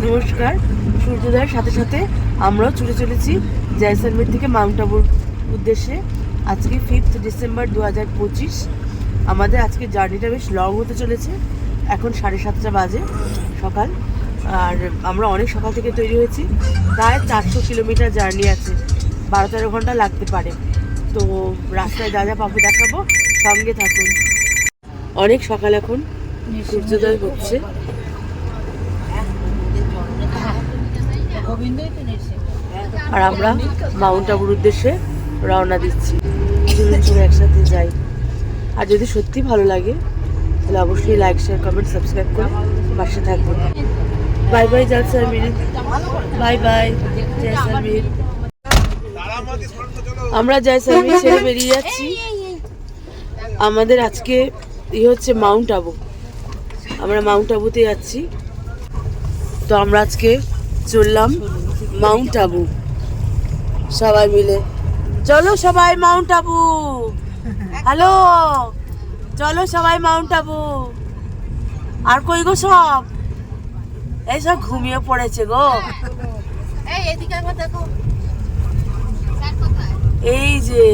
নমস্কার। সূর্যোদয়ের সাথে সাথে আমরাও ছুটে চলেছি জয়সলমের থেকে মাউন্ট আবুর উদ্দেশ্যে। আজকে 5 ডিসেম্বর 2025। আমাদের আজকে জার্নিটা বেশ লং হতে চলেছে। এখন 7:30 বাজে সকাল, আর আমরা অনেক সকাল থেকে তৈরি হয়েছি। প্রায় 400 কিলোমিটার জার্নি আছে, 12-13 ঘন্টা লাগতে পারে। তো রাস্তায় যা যা পাবো দেখাবো, সঙ্গে থাকুন। অনেক সকাল, এখন সূর্যোদয় হচ্ছে। আর আমরা মাউন্ট আবুর উদ্দেশ্যে রওনা দিচ্ছি। একসাথে যাই। আর যদি সত্যি ভালো লাগে তাহলে অবশ্যই লাইক, শেয়ার, কমেন্ট, সাবস্ক্রাইব করে পাশে থাকবেন। Bye bye Jaisalmer, bye bye Jaisalmer. আমরা জয়সলমীর ছেড়ে বেরিয়ে যাচ্ছি। আমাদের আজকে হচ্ছে মাউন্ট আবু। আমরা মাউন্ট আবুতে যাচ্ছি। তো আমরা আজকে চললাম মাউন্ট আবু সবাই মিলে। চলো সবাই মাউন্ট আবু। হ্যালো, চলো সবাই মাউন্ট আবু। আর কই গো সব? এইসব ঘুমিয়ে পড়েছে গো। এই যে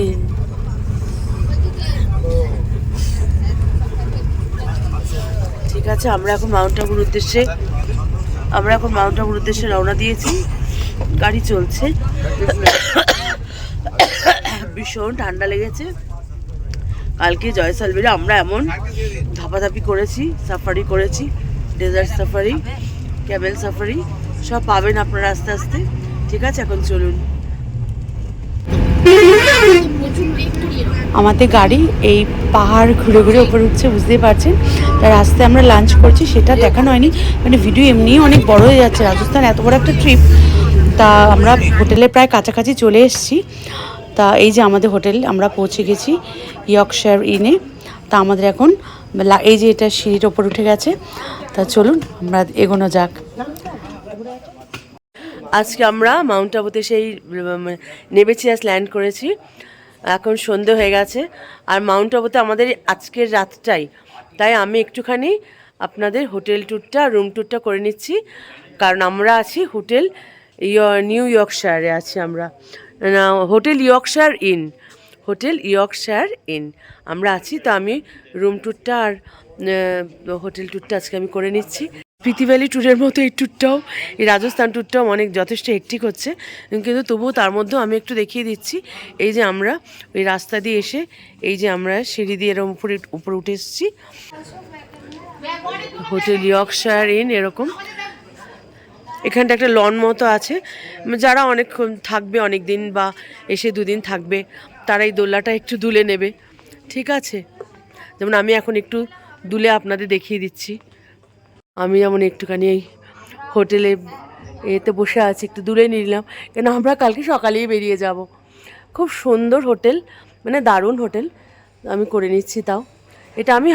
ঠিক আছে, আমরা এখন মাউন্ট আবুর উদ্দেশ্যে রওনা দিয়েছি। গাড়ি চলছে। ভীষণ ঠান্ডা লেগেছে। কালকে জয়সলমীরে আমরা এমন ধাপাধাপি করেছি, সাফারি করেছি, ডেজার্ট সাফারি, ক্যামেল সাফারি, সব পাবেন আপনারা আস্তে আস্তে। ঠিক আছে, এখন চলুন। আমাদের গাড়ি এই পাহাড় ঘুরে ঘুরে উপরে উঠছে, বুঝতেই পারছেন। তার রাস্তায় আমরা লাঞ্চ করছি, সেটা দেখানো হয়নি, মানে ভিডিও এমনিই অনেক বড় হয়ে যাচ্ছে। রাজস্থান এত বড় একটা ট্রিপ। তা আমরা হোটেলে প্রায় কাছাকাছি চলে এসেছি। তা এই যে আমাদের হোটেল, আমরা পৌঁছে গেছি ইয়র্কশায়ার ইনে। তা আমাদের এখন এই যে এটা সিঁড়ির ওপর উঠে গেছে। তা চলুন আমরা এগোনো যাক। আজকে আমরা মাউন্ট আবুতে সেই নেমেছি, আজ ল্যান্ড করেছি। এখন সন্ধে হয়ে গেছে। আর মাউন্ট আবুতে আমাদের আজকের রাতটাই, তাই আমি একটুখানি আপনাদের হোটেল ট্যুরটা, রুম ট্যুরটা করে নিচ্ছি। কারণ আমরা আছি হোটেল নিউ ইয়র্কশায়ারে আছি আমরা। হোটেল ইয়র্কশায়ার ইন আমরা আছি। তো আমি রুম ট্যুরটা আর হোটেল ট্যুরটা আজকে আমি করে নিচ্ছি। স্পিতি ভ্যালি ট্যুরের মতো এই ট্যুরটাও, এই রাজস্থান ট্যুরটাও অনেক যথেষ্ট হেক্টিক হচ্ছে, কিন্তু তবুও তার মধ্যেও আমি একটু দেখিয়ে দিচ্ছি। এই যে আমরা ওই রাস্তা দিয়ে এসে, এই যে আমরা সিঁড়ি দিয়ে এরকম উপরে উঠে এসেছি। হোটেল ইয়র্কশায়ার ইন এরকম। এখানটা একটা লন মতো আছে। যারা অনেকক্ষণ থাকবে, অনেক দিন বা এসে 2 দিন থাকবে, তারা এই দোলনাটা একটু দুলে নেবে। ঠিক আছে, যেমন আমি এখন একটু দুলে আপনাদের দেখিয়ে দিচ্ছি। আমি যেমন একটুখানি এই হোটেলে এতে বসে আছি, একটু দূরে নিলাম, কেন আমরা কালকে সকালেই বেরিয়ে যাব। খুব সুন্দর হোটেল, মানে দারুণ হোটেল। আমি করে নিচ্ছি। তাও এটা আমি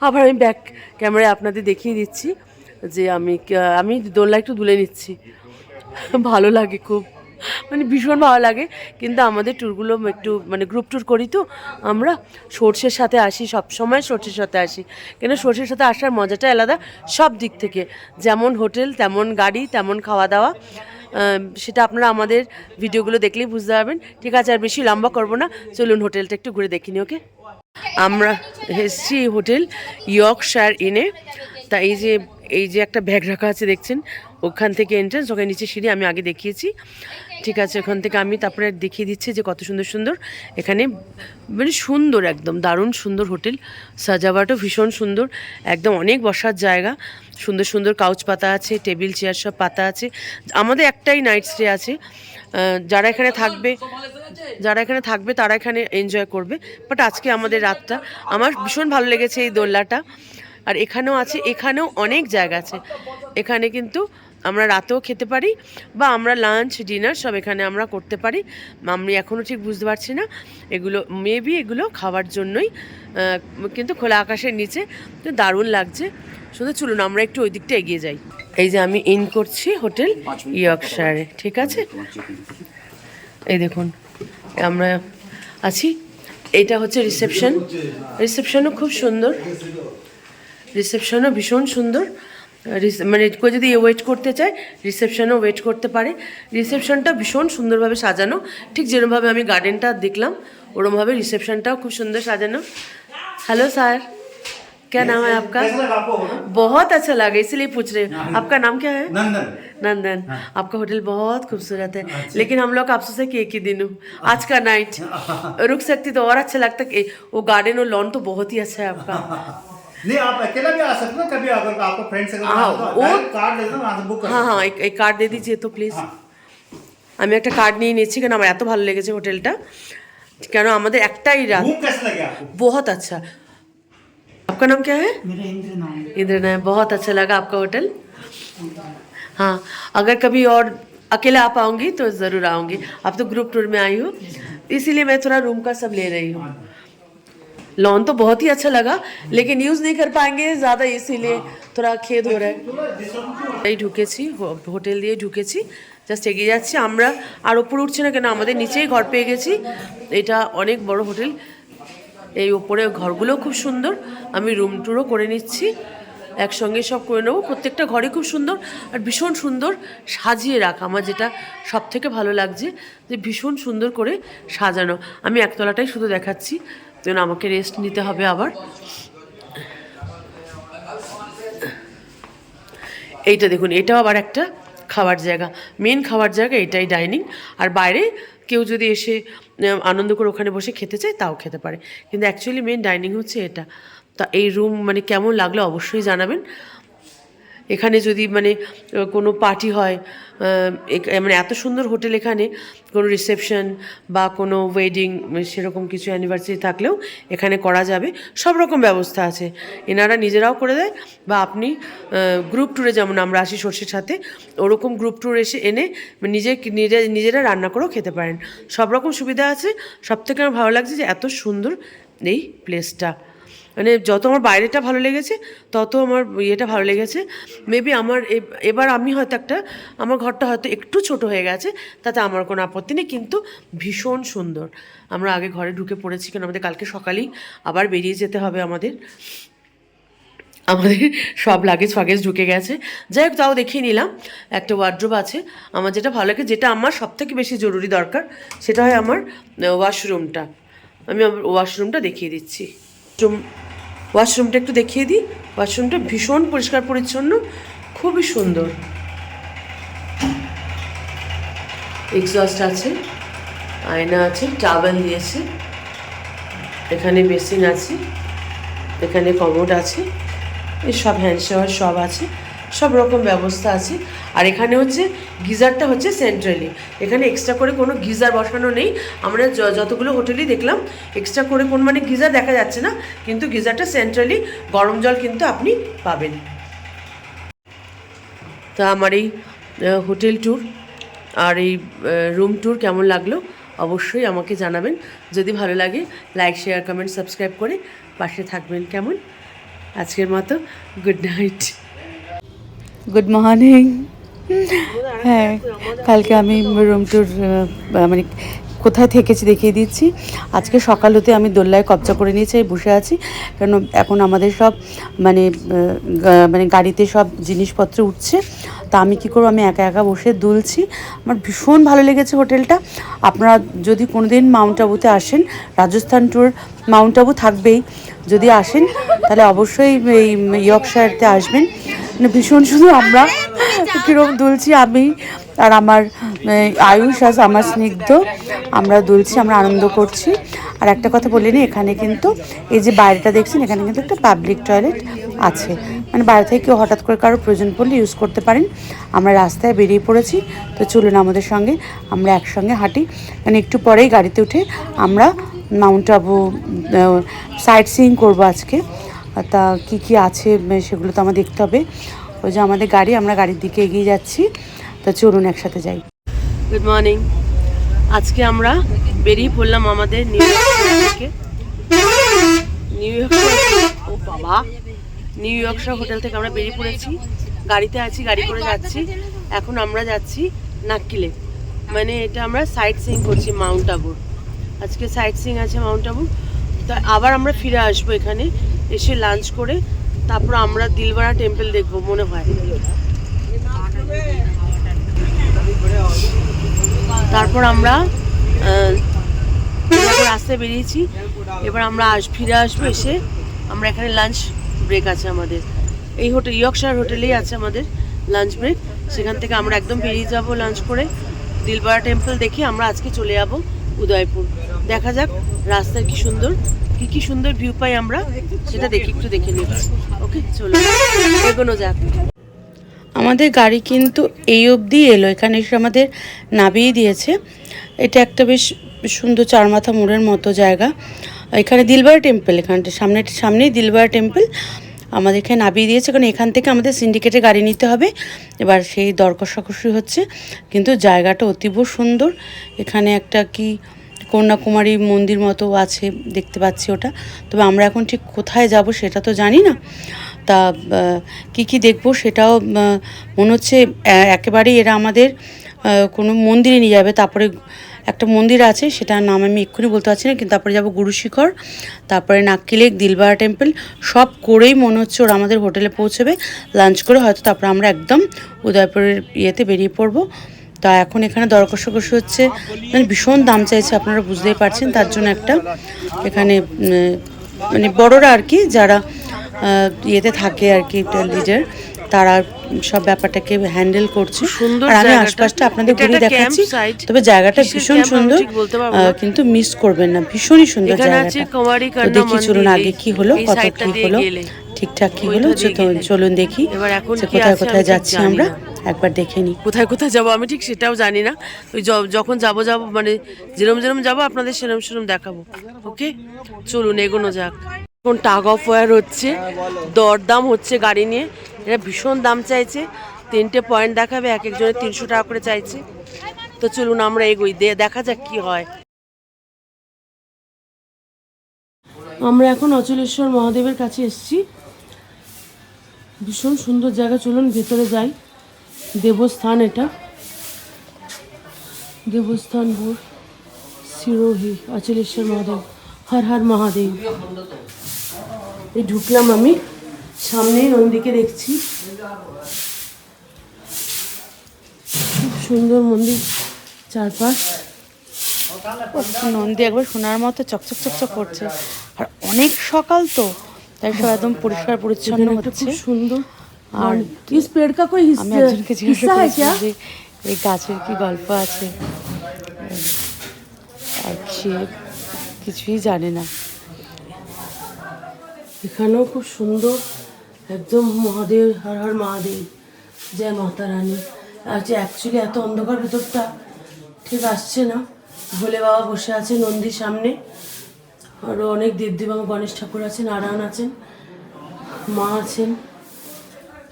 আবার ব্যাক ক্যামেরায় আপনাদের দেখিয়ে দিচ্ছি যে আমি দোলনা একটু দুলে নিচ্ছি। ভালো লাগে খুব, মানে ভীষণ ভালো লাগে। কিন্তু আমাদের ট্যুরগুলো একটু মানে গ্রুপ ট্যুর করি, তো আমরা সোর্সের সাথে আসি, সব সময় সোর্সের সাথে আসি। কেন সোর্সের সাথে আসার মজাটা আলাদা সব দিক থেকে। যেমন হোটেল, তেমন গাড়ি, তেমন খাওয়া দাওয়া। সেটা আপনারা আমাদের ভিডিওগুলো দেখলেই বুঝতে পারবেন। ঠিক আছে, আর বেশি লম্বা করবো না, চলুন হোটেলটা একটু ঘুরে দেখিনি। ওকে, আমরা এসেছি হোটেল ইয়র্কশায়ার ইনে। তা এই যে একটা ব্যাগ রাখা আছে দেখছেন, ওখান থেকে এন্ট্রান্স, ওখানে নিচে সিঁড়ি আমি আগে দেখিয়েছি। ঠিক আছে, ওখান থেকে আমি তারপরে দেখিয়ে দিচ্ছি যে কত সুন্দর সুন্দর এখানে, মানে সুন্দর, একদম দারুণ সুন্দর হোটেল। সাজাবাটও ভীষণ সুন্দর, একদম অনেক বসার জায়গা, সুন্দর সুন্দর কাউচ পাতা আছে, টেবিল চেয়ার সব পাতা আছে। আমাদের একটাই নাইট স্টে আছে। যারা এখানে থাকবে তারা এখানে এনজয় করবে। বাট আজকে আমাদের রাতটা, আমার ভীষণ ভালো লেগেছে এই দোলনাটা। আর এখানেও অনেক জায়গা আছে। এখানে কিন্তু আমরা রাতেও খেতে পারি, বা আমরা লাঞ্চ, ডিনার সব এখানে আমরা করতে পারি। আমি এখনও ঠিক বুঝতে পারছি না, এগুলো মেবি এগুলো খাওয়ার জন্যই, কিন্তু খোলা আকাশের নিচে দারুণ লাগছে। শুধু চলুন আমরা একটু ওই দিকটা এগিয়ে যাই। এই যে আমি ইন করছি হোটেল ইয়র্কশায়ারে। ঠিক আছে, এই দেখুন আমরা আছি। এইটা হচ্ছে রিসেপশনও খুব সুন্দর, রিসেপশনও ভীষণ সুন্দর। মানে কেউ যদি ওয়েট করতে চায় রিসেপশনেও ওয়েট করতে পারে। রিসেপশনটা ভীষণ সুন্দরভাবে সাজানো, ঠিক যেরকমভাবে আমি গার্ডেনটা দেখলাম ওরমভাবে রিসেপশনটাও খুব সুন্দর সাজানো। हेलो सर, क्या नाम है आपका? बहुत अच्छा लगा इसलिए पूछ रहे हैं। आपका नाम क्या है? नंदन। नंदन। आपका होटल बहुत खूबसूरत है, लेकिन हम लोग आपसे से कि एक ही दिन हूँ, आज का नाइट रुक सकती तो और अच्छा लगता। वो गार्डन और लॉन तो बहुत ही अच्छा है आपका। नहीं, आप अकेला भी आ सकते हो कभी, अगर आपको फ्रेंड्स कार्ड दे दो, वहाँ से बुक कर हाँ हाँ, एक कार्ड दे दीजिए तो प्लीज़। আমি একটা কার্ড নিয়ে নিচ্ছি, কেন আমার এত ভালো লেগেছে হোটেলটা, কেন আমাদের একটাই রাত। रूम कैसा लगे आपको? बहुत अच्छा। आपका नाम क्या है? मेरा इंद्र नाम है। इंद्र नाम। बहुत अच्छा लगा आपका होटल। हाँ, अगर कभी और अकेले आ पाऊंगी तो ज़रूर आऊंगी। अब तो ग्रुप टूर में आई हूँ, इसीलिए मैं थोड़ा रूम का सब ले रही हूँ। लॉन तो बहुत ही अच्छा लगा, लेकिन यूज़ नहीं कर पाएंगे ज़्यादा, इसीलिए थोड़ा खेद हो रहा है। এই ঢুকেছি, হোটেল দিয়ে ঢুকেছি, জাস্ট এগিয়ে যাচ্ছি আমরা। আর ওপরে উঠছি না কেন, আমাদের নিচেই ঘর পেয়ে গেছি। এটা অনেক বড় হোটেল, এই ওপরে ঘরগুলো খুব সুন্দর। আমি রুম ট্যুরও করে নিচ্ছি, একসঙ্গে সব করে নেবো। প্রত্যেকটা ঘরে খুব সুন্দর আর ভীষণ সুন্দর সাজিয়ে রাখা। আমার যেটা সব থেকে ভালো লাগছে যে ভীষণ সুন্দর করে সাজানো। আমি একতলাটাই শুধু দেখাচ্ছি, যেন আমাকে রেস্ট নিতে হবে আবার। এইটা দেখুন, এটাও আবার একটা খাওয়ার জায়গা, মেন খাওয়ার জায়গা এটাই, ডাইনিং। আর বাইরে কেউ যদি এসে আনন্দ করে ওখানে বসে খেতে চায় তাও খেতে পারে, কিন্তু অ্যাকচুয়ালি মেন ডাইনিং হচ্ছে এটা। তা এই রুম মানে কেমন লাগলো অবশ্যই জানাবেন। এখানে যদি মানে কোনো পার্টি হয়, মানে এত সুন্দর হোটেল, এখানে কোনো রিসেপশন বা কোনো ওয়েডিং সেরকম কিছু অ্যানিভার্সারি থাকলেও এখানে করা যাবে, সব রকম ব্যবস্থা আছে। এনারা নিজেরাও করে দেয়, বা আপনি গ্রুপ ট্যুরে যেমন আমরা আসি সর্ষের সাথে, ওরকম গ্রুপ ট্যুর এসে এনে নিজেরা রান্না করেও খেতে পারেন। সব রকম সুবিধা আছে। সবথেকে আমার ভালো লাগছে যে এত সুন্দর এই প্লেসটা, মানে যত আমার বাইরেটা ভালো লেগেছে তত আমার ইয়েটা ভালো লেগেছে। মেবি আমার এবার আমি হয়তো আমার ঘরটা হয়তো একটু ছোট হয়ে গেছে, তাতে আমার কোনো আপত্তি নেই, কিন্তু ভীষণ সুন্দর। আমরা আগে ঘরে ঢুকে পড়েছি, কারণ আমাদের কালকে সকালেই আবার বেরিয়ে যেতে হবে। আমাদের সব লাগেজ ফাগেজ ঢুকে গেছে। যাই হোক, তাও দেখিয়ে নিলাম। একটা ওয়ার্ড্রোব আছে আমার, যেটা ভালো লাগে, যেটা আমার সবথেকে বেশি জরুরি দরকার, সেটা হয় আমার ওয়াশরুমটা। আমি আমার ওয়াশরুমটা দেখিয়ে দিচ্ছি। ওয়াশরুমটা একটু দেখিয়ে দিই। ওয়াশরুমটা ভীষণ পরিষ্কার পরিচ্ছন্ন, খুবই সুন্দর। এক্সস্ট আছে, আয়না আছে, টাওয়েল দিয়েছে, এখানে বেসিন আছে, এখানে কমোড আছে, এই সব হ্যান্ড শাওয়ার সব আছে, সব রকম ব্যবস্থা আছে। আর এখানে হচ্ছে গিজারটা হচ্ছে সেন্ট্রালি, এখানে এক্সট্রা করে কোনো গিজার বসানো নেই। আমরা যতগুলো হোটেলই দেখলাম এক্সট্রা করে কোনো মানে গিজার দেখা যাচ্ছে না, কিন্তু গিজারটা সেন্ট্রালি, গরম জল কিন্তু আপনি পাবেন। তা আমার এই হোটেল ট্যুর আর এই রুম ট্যুর কেমন লাগলো অবশ্যই আমাকে জানাবেন। যদি ভালো লাগে লাইক, শেয়ার, কমেন্ট, সাবস্ক্রাইব করে পাশে থাকবেন। কেমন, আজকের মতো গুড নাইট। Good morning. হ্যাঁ, কালকে আমি রুম ট্যুর মানে কোথায় থেকেছি দেখিয়ে দিচ্ছি। আজকে সকাল হতে আমি দোল্লায় কবজা করে নিয়েছি, বসে আছি, কারণ এখন আমাদের সব মানে গাড়িতে সব জিনিসপত্র উঠছে। তা আমি কী করবো, আমি একা একা বসে দুলছি। আমার ভীষণ ভালো লেগেছে হোটেলটা। আপনারা যদি কোনো দিন মাউন্ট আবুতে আসেন, রাজস্থান ট্যুর মাউন্ট আবু থাকবেই, যদি আসেন তাহলে অবশ্যই এই ইয়র্কশায়ারতে আসবেন। ভীষণ শুধু আমরা কীরকম দুলছি, আমি আর আমার আয়ুষ আর আমার স্নিগ্ধ, আমরা দুলছি, আমরা আনন্দ করছি। আর একটা কথা বলিনি, এখানে কিন্তু এই যে বাইরেটা দেখছেন, এখানে কিন্তু একটা পাবলিক টয়লেট আছে, মানে বাইরে থেকে কেউ হঠাৎ করে কারো প্রয়োজন পড়লে ইউজ করতে পারেন। আমরা রাস্তায় বেরিয়ে পড়েছি, তো চলুন আমাদের সঙ্গে আমরা একসঙ্গে হাঁটি। মানে একটু পরেই গাড়িতে উঠে আমরা মাউন্ট আবু সাইট সিইং করবো আজকে। তা কী কী আছে সেগুলো তো আমার দেখতে হবে। ওই যে আমাদের গাড়ি, আমরা গাড়ির দিকে এগিয়ে যাচ্ছি, তো চলুন একসাথে যাই। Good morning. আজকে আমরা বেরিয়ে পড়লাম আমাদের নিউ ইয়র্ক থেকে। নিউ ইয়র্কশায়ার হোটেল থেকে আমরা বেরিয়ে পড়েছি, গাড়িতে আছি, গাড়ি করে যাচ্ছি। এখন আমরা যাচ্ছি নাক্কিলে, মানে এটা আমরা সাইট সিইং করছি মাউন্ট আবুর। আজকে সাইট সিইং আছে মাউন্ট আবু। তো আবার আমরা ফিরে আসবো এখানে, এসে লাঞ্চ করে তারপর আমরা দিলবারা টেম্পল দেখবো মনে হয়। তারপর আমরা রাস্তায় বেরিয়েছি, এবার আমরা ফিরে আসবো। এসে আমরা এখানে লাঞ্চ ব্রেক আছে আমাদের, এই হোটেল ইয়র্কশায়ার হোটেলেই আছে আমাদের লাঞ্চ ব্রেক। সেখান থেকে আমরা একদম বেরিয়ে যাব লাঞ্চ করে, দিলবারা টেম্পল দেখে আমরা আজকে চলে যাব উদয়পুর। দেখা যাক রাস্তার কি সুন্দর ভিউ পাই আমরা, সেটা একটু দেখে নিচ্ছি। ওকে, চলো এগোনো যাক। আমাদের গাড়ি কিন্তু এই অবধি এলো, এখানে এসে আমাদের নামিয়ে দিয়েছে। এটা একটা বেশ সুন্দর চারমাথা মোড়ের মতো জায়গা। এখানে দিলবারা টেম্পল, এখানটা সামনেই দিলবারা টেম্পল আমাদের এখানে নামিয়ে দিয়েছে। কারণ এখান থেকে আমাদের সিন্ডিকেটে গাড়ি নিতে হবে। এবার সেই দর কষাকষি হচ্ছে, কিন্তু জায়গাটা অতীব সুন্দর। এখানে একটা কি কন্যাকুমারী মন্দির মতো আছে, দেখতে পাচ্ছি ওটা। তবে আমরা এখন ঠিক কোথায় যাব সেটা তো জানি না। তা কি দেখব সেটাও মনে হচ্ছে একেবারেই এরা আমাদের কোনো মন্দিরে নিয়ে যাবে। তারপরে একটা মন্দির আছে, সেটার নাম আমি এক্ষুনি বলতে পারছি না, কিন্তু তারপরে যাব গুরু শিখর, তারপরে নাক্কি লেক, দিলবারা টেম্পল সব করেই মনে হচ্ছে ওরা আমাদের হোটেলে পৌঁছবে লাঞ্চ করে, হয়তো তারপর আমরা একদম উদয়পুরের ইয়েতে বেরিয়ে পড়বো। তা এখন এখানে দর কষাকষি হচ্ছে, মানে ভীষণ দাম চাইছে, আপনারা বুঝতেই পারছেন। তার জন্য একটা এখানে মানে বড়রা আর কি, যারা ইয়েতে থাকে আর কি, লিডার, তারা সব ব্যাপারটাকে হ্যান্ডেল করছে। আর আমি আশপাশটা আপনাদের ঘুরে দেখাচ্ছি। তবে জায়গাটা ভীষণ সুন্দর, কিন্তু মিস করবেন না, ভীষণই সুন্দর জায়গাটা। তো দেখি চলুন আগে কি হলো, কত কি হলো, ঠিকঠাক কি হলো, চলুন দেখি কোথায় কোথায় যাচ্ছি আমরা, একবার দেখে নিই। কোথায় যাবো আমি ঠিক সেটাও জানি না। ওই যখন যাবো মানে যেরম যাবো আপনাদের সেরম দেখাবো। ওকে, চলুন এগোনো যাক। এখন টাগ অফ ওয়ার হচ্ছে, দরদাম হচ্ছে গাড়ি নিয়ে। এরা ভীষণ দাম চাইছে, 3টে পয়েন্ট দেখাবে, এক একজনের 300 টাকা করে চাইছে। তো চলুন আমরা এগোই, দেখা যাক কি হয়। আমরা এখন অচলেশ্বর মহাদেবের কাছে এসেছি, ভীষণ সুন্দর জায়গা। চলুন ভেতরে যাই। দেবস্থান, এটা দেবস্থান বোর্ড, সিরোহি অচলেশ্বর মহাদেব, হর হর মহাদেব। এই ঢুকলাম আমি, সামনেই নন্দীকে দেখছি, খুব সুন্দর মন্দির চারপাশ। নন্দী একবার সোনার মতো চকচক করছে, আর অনেক সকাল তো, তাই সব একদম পরিষ্কার পরিচ্ছন্ন হচ্ছে, খুব সুন্দর। আর ইস পেড় কা কোই আমি একজনকে জিজ্ঞাসা করেছিলাম যে এই গাছের কি গল্প আছে, আর সে কিছুই জানে না। এখানেও খুব সুন্দর, একদম মহাদেব, হর হর মহাদেব, জয় মাতা রানী। আচ্ছা, অ্যাকচুয়ালি এত অন্ধকার ভেতরটা ঠিক আসছে না। ভোলে বাবা বসে আছে নন্দীর সামনে, আরও অনেক দেবদেবাঙ্গ, গণেশ ঠাকুর আছেন, নারায়ণ আছেন, মা আছেন,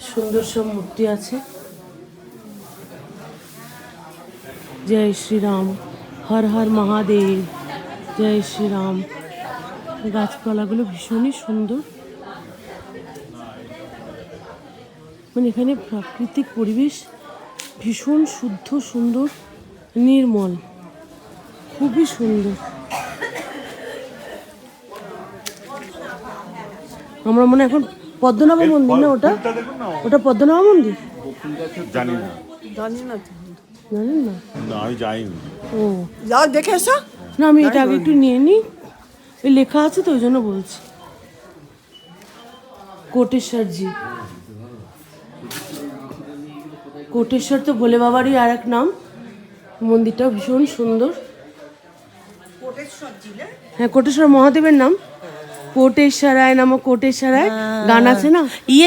সুন্দর সব মূর্তি আছে। জয় শ্রীরাম, হর হর মহাদেব, জয় শ্রীরাম। গাছপালাগুলো ভীষণই সুন্দর, মানে এখানে প্রাকৃতিক পরিবেশ ভীষণ শুদ্ধ, সুন্দর, নির্মল, খুবই সুন্দর। আমরা মনে এখন পদ্মনাভ মন্দির, না ওটা পদ্মনাভ মন্দির, জানি না জানেন না? আমি যাইনি। ও যাও দেখে এসো না, আমি এটা আগে একটু নিয়ে নিই, ওই লেখা আছে তো ওই জন্য বলছি। কোটেশ্বরজি, কোটেশ্বর তো ভোলে বাবারই আর এক নাম। মন্দিরটা ভীষণ সুন্দর। হ্যাঁ, কোটেশ্বর মহাদেবের নাম। কোটেশ্বরায় নাম, কোটেশ্বরায় গান আছে না,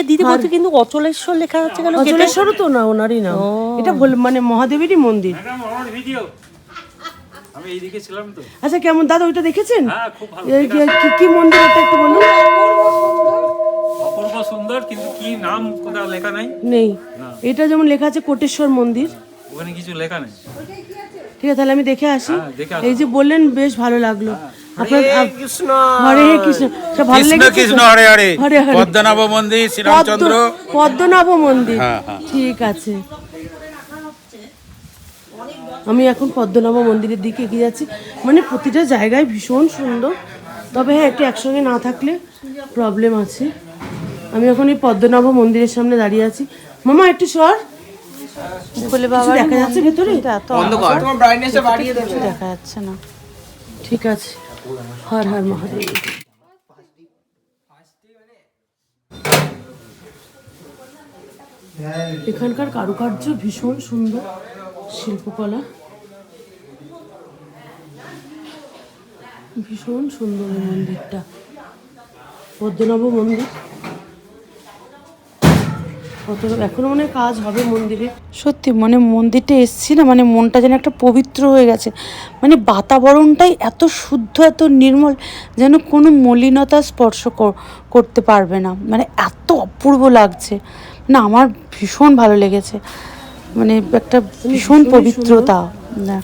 দিদি বলতে, কিন্তু অচলেশ্বর লেখা আছে কেন? অচলেশ্বরও তো না, ওনারই নাম। এটা মানে মহাদেবেরই মন্দির। আমি এইদিকে ছিলাম তো। আচ্ছা, কেমন দাদা ওইটা দেখেছেন? হ্যাঁ, খুব ভালো। কি মন্দির এটা একটু বলুন। অপূর্ব সুন্দর, কিন্তু কি নাম কোথাও লেখা নাই। নেই, এটা যেমন লেখা আছে কোটেশ্বর মন্দির, ওখানে কিছু লেখা নেই। ঠিক আছে, তাহলে আমি দেখে আসি। হ্যাঁ, দেখে আসুন। এই যে বললেন, বেশ ভালো লাগলো। আপনার হরে কৃষ্ণ, সব ভালো কৃষ্ণ লেগেছে কৃষ্ণ তো? হরে হরে। হরে হরে। পদ্মনাভ মন্দির, শ্রীরামচন্দ্র। পদ্মনাভ মন্দির, হ্যাঁ, হ্যাঁ। ঠিক আছে। আমি এখন পদ্মনাভ মন্দিরের দিকে এগিয়ে যাচ্ছি। মানে প্রতিটা জায়গায় ভীষণ সুন্দর, তবে হ্যাঁ একটু একসঙ্গে না থাকলে প্রবলেম আছে। আমি এখন এই পদ্মনাভ মন্দিরের সামনে দাঁড়িয়ে আছি। মামা একটু সর, বলে কিছু দেখা যাচ্ছে ভেতরে? এত দেখা যাচ্ছে না। ঠিক আছে, হর হর মহাদেব। এখানকার কারুকার্য ভীষণ সুন্দর, শিল্পকলা ভীষণ সুন্দর। এই মন্দিরটা পদ্মনাভ মন্দির, এখনো মনে হয় কাজ হবে মন্দিরে। সত্যি মানে মন্দিরটা এসছি না, মানে মনটা যেন একটা পবিত্র হয়ে গেছে। মানে বাতাবরণটাই এত শুদ্ধ, এত নির্মল, যেন কোনো মলিনতা স্পর্শ করতে পারবে না। মানে এত অপূর্ব লাগছে, না আমার ভীষণ ভালো লেগেছে। মানে একটা ভীষণ পবিত্রতা, না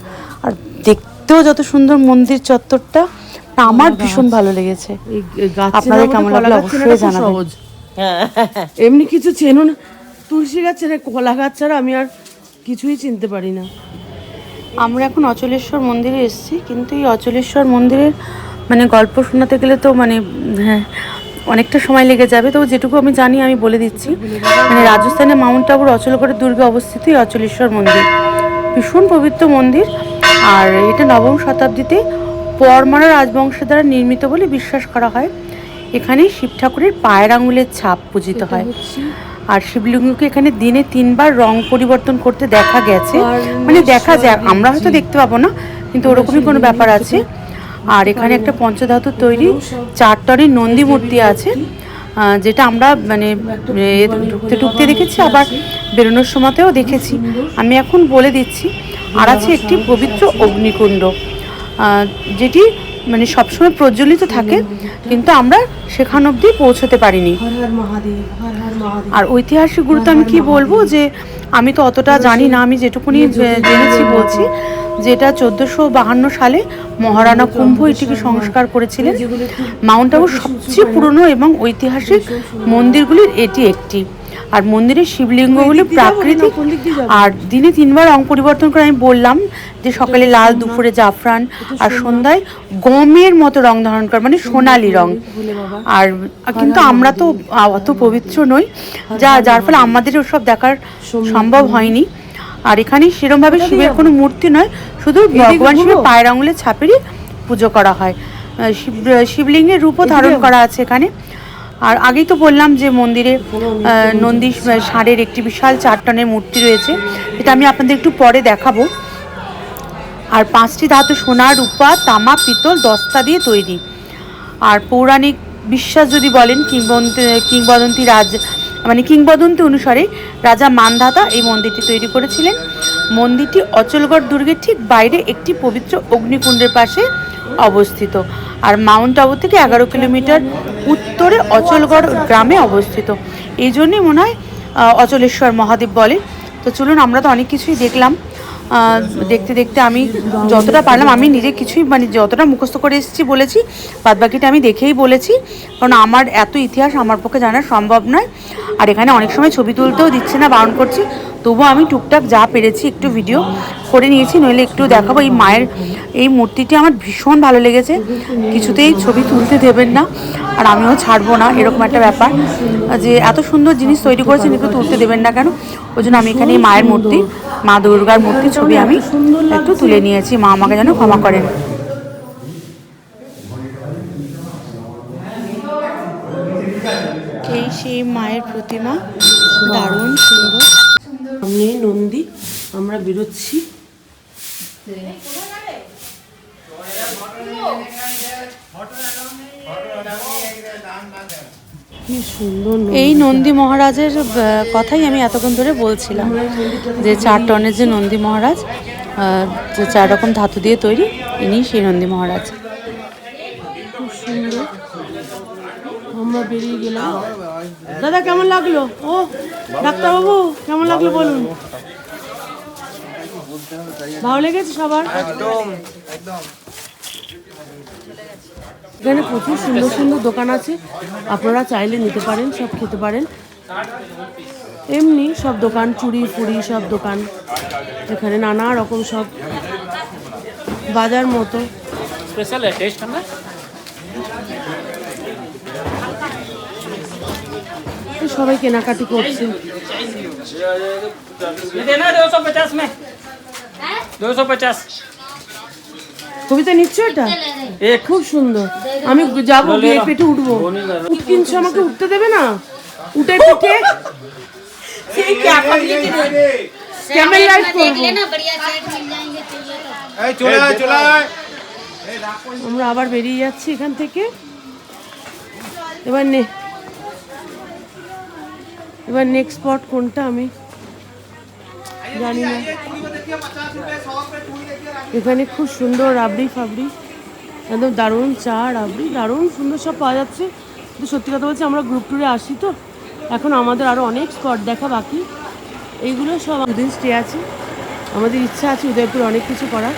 আর দেখতেও যত সুন্দর মন্দির চত্বরটা, না আমার ভীষণ ভালো লেগেছে। আপনাদের কেমন লাগলো অবশ্যই জানাবেন। এমনি কিছু চেনো না, তুলসী গাছ ছাড়া, কলা গাছ ছাড়া আমি আর কিছুই চিনতে পারি না। আমরা এখন অচলেশ্বর মন্দিরে এসেছি, কিন্তু এই অচলেশ্বর মন্দিরের মানে গল্প শোনাতে গেলে তো মানে হ্যাঁ অনেকটা সময় লেগে যাবে। তো যেটুকু আমি জানি আমি বলে দিচ্ছি। মানে রাজস্থানে মাউন্ট আবুর অচলগড়ের দুর্গে অবস্থিত এই অচলেশ্বর মন্দির ভীষণ পবিত্র মন্দির। আর এটা নবম শতাব্দীতে পরমারা রাজবংশের দ্বারা নির্মিত বলে বিশ্বাস করা হয়। এখানে শিব ঠাকুরের পায়ের আঙুলের ছাপ পূজিত হয়। আর শিবলিঙ্গকে এখানে দিনে 3 বার রং পরিবর্তন করতে দেখা গেছে, মানে দেখা যায়, আমরা হয়তো দেখতে পাবো না, কিন্তু ওরকমই কোনো ব্যাপার আছে। আর এখানে একটা পঞ্চধাতুর তৈরি 4 টনের নন্দী মূর্তি আছে, যেটা আমরা মানে ঢুকতে দেখেছি, আবার বেরোনোর সময়তেও দেখেছি। আমি এখন বলে দিচ্ছি। আর আছে একটি পবিত্র অগ্নিকুণ্ড, যেটি মানে সবসময় প্রজ্বলিত থাকে, কিন্তু আমরা সেখান অবধি পৌঁছতে পারিনি। আর ঐতিহাসিক গুরুত্ব আমি কি বলবো, যে আমি তো অতটা জানি না, আমি যেটুকুনি জেনেছি বলছি, যেটা 1452 সালে মহারানা কুম্ভ এটিকে সংস্কার করেছিলেন। মাউন্ট আবুর সবচেয়ে পুরনো এবং ঐতিহাসিক মন্দিরগুলির এটি একটি। আর মন্দিরের শিবলিঙ্গগুলি প্রাকৃতিক, আর দিনে 3 বার রং পরিবর্তন করে। আমি বললাম যে সকালে লাল, দুপুরে জাফরান, আর সন্ধ্যায় গমের মতো রং ধারণ করে, মানে সোনালি রং। আর কিন্তু আমরা তো অত পবিত্র নই, যার ফলে আমাদের ওসব দেখার সম্ভব হয়নি। আর এখানে সেরকমভাবে শিবের কোনো মূর্তি নয়, শুধু ভগবান শিবের পায়ের আঙুলের ছাপেরই পুজো করা হয়। শিবলিঙ্গের রূপও ধারণ করা আছে এখানে। আর আগেই তো বললাম যে মন্দিরে নন্দী ষাঁড়ের একটি বিশাল 4 টনের মূর্তি রয়েছে, এটা আমি আপনাদের একটু পরে দেখাবো। আর 5টি ধাতু সোনা, রূপা, তামা, পিতল, দস্তা দিয়ে তৈরি। আর পৌরাণিক বিশ্বাস যদি বলেন, কিংবদন্তি অনুসারে রাজা মানধাতা এই মন্দিরটি তৈরি করেছিলেন। মন্দিরটি অচলগড় দুর্গের ঠিক বাইরে একটি পবিত্র অগ্নিকুণ্ডের পাশে অবস্থিত। আর মাউন্ট আবু থেকে 11 কিলোমিটার উত্তরে অচলগড় গ্রামে অবস্থিত। এই জন্যই মনে হয় অচলেশ্বর মহাদেব বলে। তো চলুন, আমরা তো অনেক কিছুই দেখলাম। দেখতে দেখতে আমি যতটা পারলাম, আমি নিজে কিছুই মানে যতটা মুখস্থ করে এসেছি বলেছি, বাদবাকিটা আমি দেখেই বলেছি, কারণ আমার এত ইতিহাস আমার পক্ষে জানা সম্ভব নয়। আর এখানে অনেক সময় ছবি তুলতেও দিচ্ছে না, বারণ করছি, তবুও আমি টুকটাক যা পেরেছি একটু ভিডিও করে নিয়েছি। নইলে একটু দেখাবো। এই মায়ের এই মূর্তিটি আমার ভীষণ ভালো লেগেছে, কিছুতেই ছবি তুলতে দেবেন না, আর আমিও ছাড়বো না, এরকম একটা ব্যাপার যে এত সুন্দর জিনিস তৈরি করেছেন, একটু তুলতে দেবেন না কেন? ওই জন্য আমি এখানে মায়ের মূর্তি, মা দুর্গার মূর্তি ছবি আমি একটু তুলে নিয়েছি। মা আমাকে যেন ক্ষমা করেন। এই সেই মায়ের প্রতিমা, দারুণ সুন্দর। সামনে নন্দী, আমরা বেরোচ্ছি। কি সুন্দর এই নন্দী মহারাজের কথাই আমি এতক্ষণ ধরে বলছিলাম, যে 4 টনের যে নন্দী মহারাজ, যে 4 রকম ধাতু দিয়ে তৈরি, ইনি সেই নন্দী মহারাজ। খুব সুন্দর। আমরা বেরিয়ে গেলাম। দাদা কেমন লাগলো? ও ডাক্তারবাবু কেমন লাগলো বলুন? ভালো লেগেছে সবার? এখানে প্রচুর সুন্দর সুন্দর দোকান আছে, আপনারা চাইলে নিতে পারেন, সব খেতে পারেন। এমনি সব দোকান, চুড়ি ফুড়ি সব দোকান, এখানে নানা রকম সব বাজার মতো। स्पेशल है टेस्ट करना। সবাই কেনাকাটি করছে। देना 250 में 250 কবিতা নিচ্ছ এটা? খুব সুন্দর। আমি যাবো, গিয়ে পেটে উঠবো। কিনছো, আমাকে উঠতে দেবে না? উঠে পিঠে ক্যামেল লাইট করবো। আমরা আবার বেরিয়ে যাচ্ছি এখান থেকে। এবার নেক্সট স্পট কোনটা আমি জানি না। এখানে খুব সুন্দর রাবড়ি ফাবড়ি, একদম দারুণ চা, রাবড়ি দারুণ সুন্দর সব পাওয়া যাচ্ছে। কিন্তু সত্যি কথা বলছি, আমরা গ্রুপ ট্যুরে আসি তো, এখন আমাদের আরও অনেক স্পট দেখা বাকি। এইগুলো সব দুদিন স্টে আছে, আমাদের ইচ্ছা আছে উদয়পুরে অনেক কিছু করার,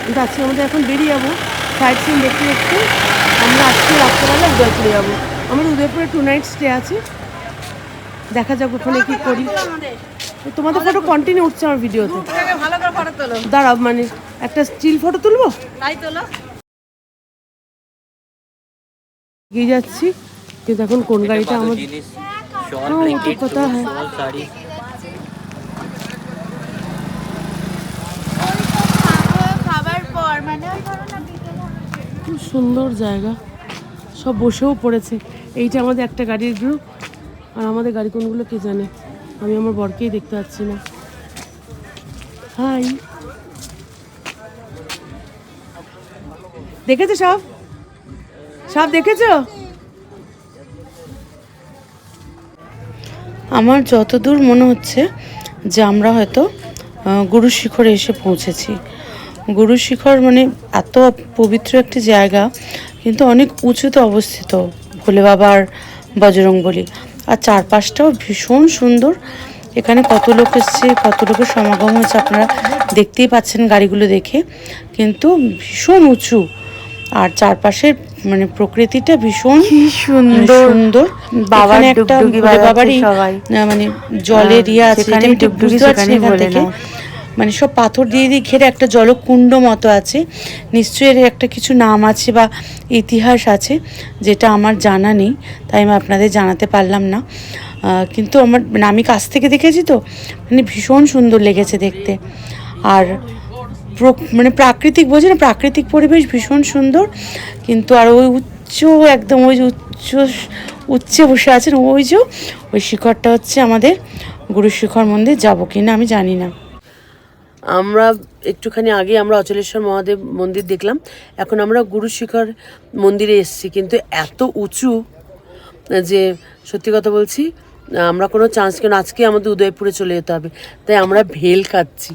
কিন্তু আজকে আমাদের এখন বেরিয়ে যাবো সাইট সিন দেখতে দেখতে। আমরা আজকে রাত্রেবেলা উদয়পুরে যাবো। আমাদের উদয়পুরে 2 নাইট স্টে আছে, দেখা যাক ওখানে কি করি। তোমাদের ফটো কন্টিনিউ উঠছে আমার ভিডিওতে। দাঁড়াও, মানে একটা স্টিল ফটো তুলবো, এগিয়ে যাচ্ছি। কিন্তু এখন কোন গাড়িটা আমার কথা হয়। খুব সুন্দর জায়গা, সব বসেও পড়েছে। এইটা আমাদের একটা গাড়ির গ্রুপ, আর আমাদের গাড়ি কোনগুলো কে জানে, আমি আমার বরকেই দেখতে পাচ্ছি না। হাই, দেখেছো সব? সব দেখেছো? আমার যতদূর মনে হচ্ছে যে আমরা হয়তো গুরু শিখরে এসে পৌঁছেছি। গুরু শিখর মানে এত পবিত্র একটি জায়গা, কিন্তু অনেক উঁচুতে অবস্থিত, ভোলে বাবার বজরংবলী। আর চারপাশটাও ভীষণ সুন্দর। এখানে কত লোক এসছে, কত লোকের সমাগম হয়েছে আপনারা দেখতেই পাচ্ছেন গাড়িগুলো দেখে। কিন্তু ভীষণ উঁচু, আর চারপাশের মানে প্রকৃতিটা ভীষণ সুন্দর। বাবার ডুগডুগি বাবারই মানে জলের আছে, আমি বুঝতে পারছি এখান থেকে। মানে সব পাথর দিয়ে ঘিরে একটা জলকুণ্ড মতো আছে। নিশ্চয়ই এর একটা কিছু নাম আছে বা ইতিহাস আছে, যেটা আমার জানা নেই, তাই আমি আপনাদের জানাতে পারলাম না। কিন্তু আমার মানে আমি কাছ থেকে দেখেছি তো, মানে ভীষণ সুন্দর লেগেছে দেখতে। আর মানে প্রাকৃতিক, বোঝে না, প্রাকৃতিক পরিবেশ ভীষণ সুন্দর। কিন্তু আর ওই একদম ওই উচ্চে বসে আছেন ওই শিখরটা হচ্ছে আমাদের গুরু শিখর মন্দির। যাবো কিনা আমি জানি না। আমরা একটুখানি আগে আমরা অচলেশ্বর মহাদেব মন্দির দেখলাম, এখন আমরা গুরু শিখর মন্দিরে এসেছি। কিন্তু এত উঁচু যে সত্যি কথা বলছি, আমরা কোনো চান্স, কেন আজকে আমাদের উদয়পুরে চলে যেতে হবে, তাই আমরা ভেল খাচ্ছি।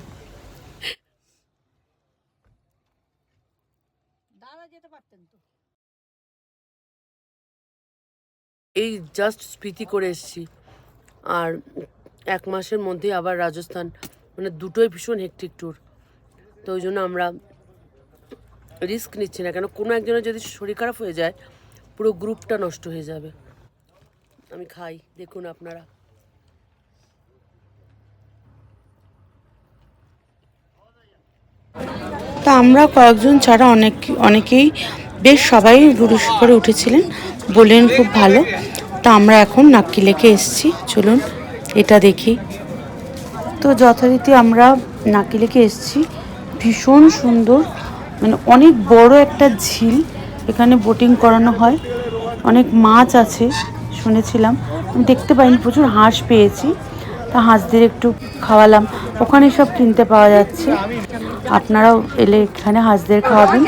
এই জাস্ট স্মৃতি করে এসেছি, আর 1 মাসের মধ্যে আবার রাজস্থান, মানে দুটোই ভীষণ হেক্টিক ট্যুর। তো ওই জন্য আমরা রিস্ক নিচ্ছি না, কেন কোনো একজনের যদি শরীর খারাপ হয়ে যায় পুরো গ্রুপটা নষ্ট হয়ে যাবে। আমি খাই, দেখুন আপনারা। তা আমরা কয়েকজন ছাড়া অনেকেই বেশ সবাই গুরু শিখরে উঠেছিলেন, বললেন খুব ভালো। তা আমরা এখন নাক্কি লেকে এসেছি, চলুন এটা দেখি। তো যথারীতি আমরা নাক্কি লেকে এসেছি, ভীষণ সুন্দর, মানে অনেক বড় একটা ঝিল। এখানে বোটিং করানো হয়, অনেক মাছ আছে শুনেছিলাম, আমি দেখতে পাইনি। প্রচুর হাঁস পেয়েছি, তা হাঁসদের একটু খাওয়ালাম। ওখানে সব কিনতে পাওয়া যাচ্ছে, আপনারাও এলে এখানে হাঁসদের খাওয়াবেন।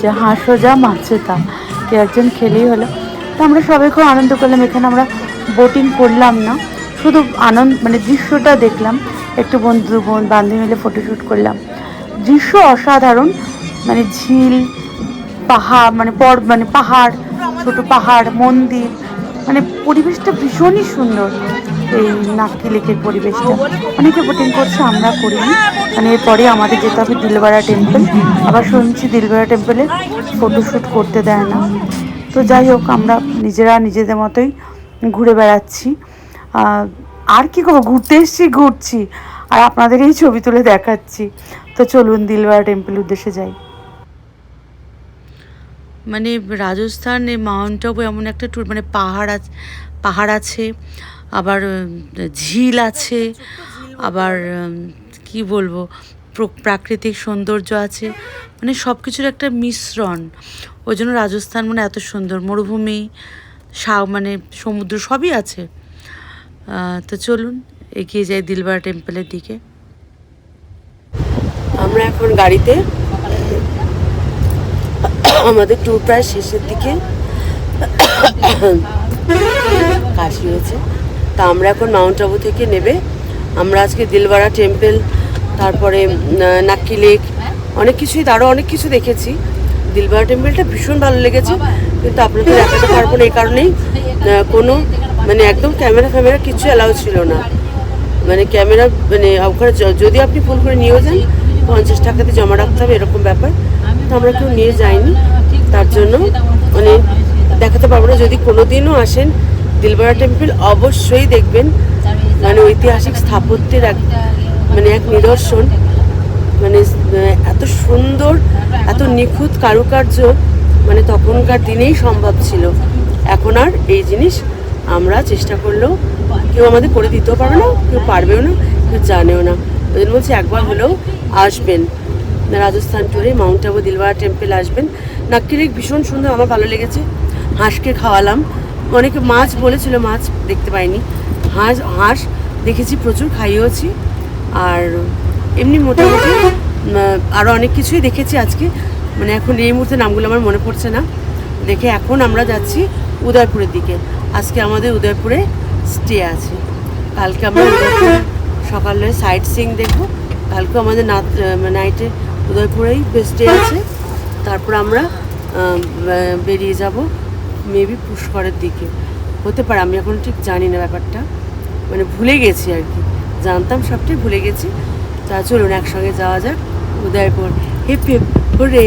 যে হাঁসও যা মাছও তা, কেউ একজন খেলেই হলো। তো আমরা সবাই খুব আনন্দ করলাম। এখানে আমরা বোটিং করলাম না, শুধু আনন্দ মানে দৃশ্যটা দেখলাম। একটু বান্ধবী মিলে ফটোশ্যুট করলাম। দৃশ্য অসাধারণ, মানে ঝিল, পাহাড়, মানে পাহাড়, ছোট পাহাড়, মন্দির, মানে পরিবেশটা ভীষণই সুন্দর। এই নাক্কি লেকের পরিবেশটা, অনেকে বোটিং করছে, আমরা করিনি। মানে এরপরে আমাদের যেতে হবে দিলবারা টেম্পল। আবার শুনছি দিলবারা টেম্পলে ফটোশ্যুট করতে দেয় না। তো যাই হোক, আমরা নিজেদের মতোই ঘুরে বেড়াচ্ছি। আর কি করবো, ঘুরতে এসেছি, ঘুরছি, আর আপনাদের এই ছবি তুলে দেখাচ্ছি। তো চলুন দিলবারা টেম্পলের উদ্দেশ্যে যাই। মানে রাজস্থান, এই মাউন্ট আবু এমন একটা ট্যুর, মানে পাহাড় আছে, আবার ঝিল আছে, আবার কি বলবো প্রাকৃতিক সৌন্দর্য আছে, মানে সব কিছুর একটা মিশ্রণ। ওই জন্য রাজস্থান মানে এত সুন্দর, মরুভূমি মানে সমুদ্র সবই আছে। তো চলুন এগিয়ে যাই দিলবারা টেম্পলের দিকে। আমরা এখন গাড়িতে, আমাদের ট্যুর প্রায় শেষের দিকে, কাশি হয়েছে। তা আমরা এখন মাউন্ট আবু থেকে নেবে আমরা আজকে দিলবারা টেম্পল, তারপরে নাক্কি লেক, অনেক কিছুই, আরও অনেক কিছু দেখেছি। দিলবারা টেম্পলটা ভীষণ ভালো লেগেছে, কিন্তু আপনাদের দেখাতে পারবো না এই কারণেই কোনো মানে একদম ক্যামেরা কিছু অ্যালাউ ছিল না। মানে ক্যামেরা মানে ওখানে যদি আপনি ফোন করে নিয়েও যান 50 টাকাতে জমা রাখতে হবে, এরকম ব্যাপার। তো আমরা কেউ নিয়ে যাইনি, তার জন্য মানে দেখাতে পারবো না। যদি কোনো দিনও আসেন দিলবারা টেম্পল অবশ্যই দেখবেন, মানে ঐতিহাসিক স্থাপত্যের মানে এক নিদর্শন। মানে এত সুন্দর, এত নিখুঁত কারুকার্য মানে তখনকার দিনেই সম্ভব ছিল। এখন আর এই জিনিস আমরা চেষ্টা করলেও কেউ আমাদের করে দিতেও পারবে না, কেউ পারবেও না, কেউ জানেও না। ওই জন্য বলছি একবার হলেও আসবেন রাজস্থান ট্যুরে, মাউন্ট আবু দিলবারা টেম্পল আসবেন। নাক্কি লেক ভীষণ সুন্দর, আমার ভালো লেগেছে। হাঁসকে খাওয়ালাম, অনেকে মাছ বলেছিল, মাছ দেখতে পাইনি। হাঁস দেখেছি প্রচুর, খাইয়েওছি। আর এমনি মোটামুটি আরও অনেক কিছুই দেখেছি আজকে, মানে এখন এই মুহূর্তে নামগুলো আমার মনে পড়ছে না। দেখে এখন আমরা যাচ্ছি উদয়পুরের দিকে। আজকে আমাদের উদয়পুরে স্টে আছে, কালকে আমরা উদয়পুরে সকালে সাইট সিইং দেখবো। কালকে আমাদের নাইটে উদয়পুরেই স্টে আছে। তারপর আমরা বেরিয়ে যাব মেবি পুষ্করের দিকে, হতে পারে, আমি এখন ঠিক জানি না ব্যাপারটা, মানে ভুলে গেছি আর কি। জানতাম সবটাই ভুলে গেছি। তা চলুন একসঙ্গে যাওয়া যাক উদয়পুর। Hip hip হুরে।